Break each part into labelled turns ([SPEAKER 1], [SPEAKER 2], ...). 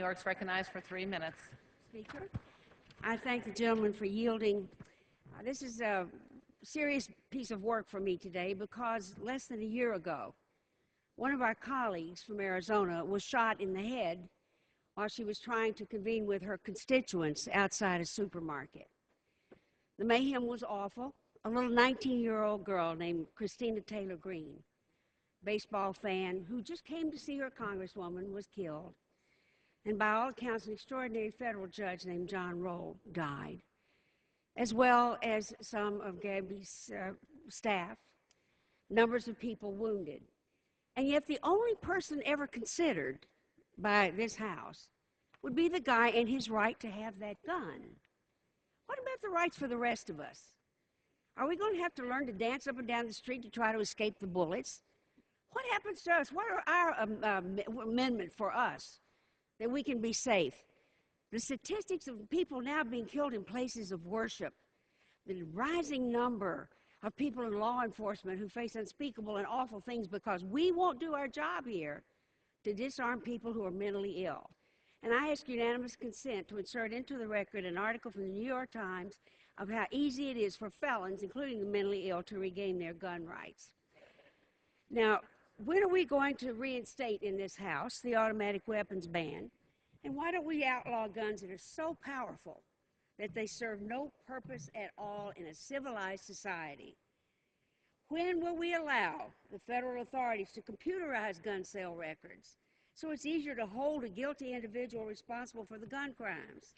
[SPEAKER 1] New York's recognized for 3 minutes.
[SPEAKER 2] Speaker, I thank the gentleman for yielding. This is a serious piece of work for me today because less than a year ago, one of our colleagues from Arizona was shot in the head while she was trying to convene with her constituents outside a supermarket. The mayhem was awful. A little 19-year-old girl named Christina Taylor Greene, baseball fan who just came to see her congresswoman, was killed. And by all accounts, an extraordinary federal judge named John Roll died, as well as some of Gabby's staff, numbers of people wounded. And yet the only person ever considered by this House would be the guy and his right to have that gun. What about the rights for the rest of us? Are we going to have to learn to dance up and down the street to try to escape the bullets? What happens to us? What are our amendment for us that we can be safe? The statistics of people now being killed in places of worship, the rising number of people in law enforcement who face unspeakable and awful things because we won't do our job here to disarm people who are mentally ill. And I ask unanimous consent to insert into the record an article from the New York Times of how easy it is for felons, including the mentally ill, to regain their gun rights. Now, when are we going to reinstate in this House the automatic weapons ban? And why don't we outlaw guns that are so powerful that they serve no purpose at all in a civilized society? When will we allow the federal authorities to computerize gun sale records so it's easier to hold a guilty individual responsible for the gun crimes?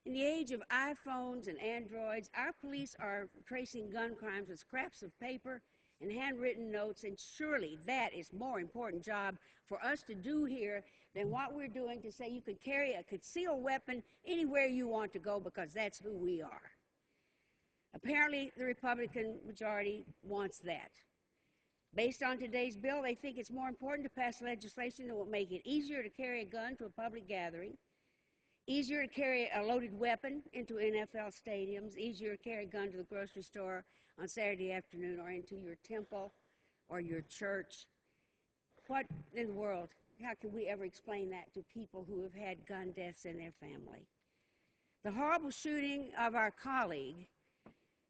[SPEAKER 2] In the age of iPhones and Androids, our police are tracing gun crimes with scraps of paper and handwritten notes, and surely that is a more important job for us to do here than what we're doing to say you can carry a concealed weapon anywhere you want to go because that's who we are. Apparently, the Republican majority wants that. Based on today's bill, they think it's more important to pass legislation that will make it easier to carry a gun to a public gathering, easier to carry a loaded weapon into NFL stadiums, easier to carry a gun to the grocery store on Saturday afternoon or into your temple or your church. What in the world? How can we ever explain that to people who have had gun deaths in their family? The horrible shooting of our colleague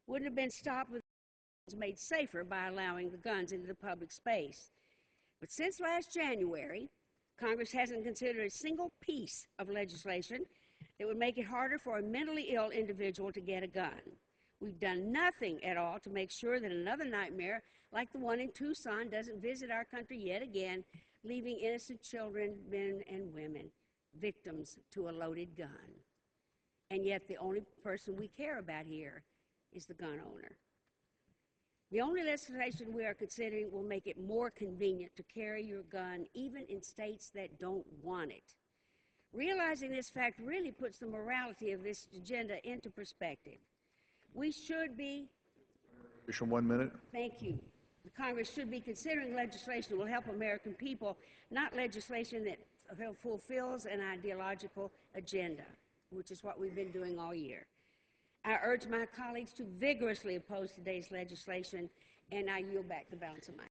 [SPEAKER 2] wouldn't have been stopped with made safer by allowing the guns into the public space. But since last January, Congress hasn't considered a single piece of legislation that would make it harder for a mentally ill individual to get a gun. We've done nothing at all to make sure that another nightmare like the one in Tucson doesn't visit our country yet again, leaving innocent children, men and women, victims to a loaded gun. And yet the only person we care about here is the gun owner. The only legislation we are considering will make it more convenient to carry your gun, even in states that don't want it. Realizing this fact really puts the morality of this agenda into perspective. We should be...
[SPEAKER 3] 1 minute.
[SPEAKER 2] Thank you. The Congress should be considering legislation that will help American people, not legislation that fulfills an ideological agenda, which is what we've been doing all year. I urge my colleagues to vigorously oppose today's legislation, and I yield back the balance of my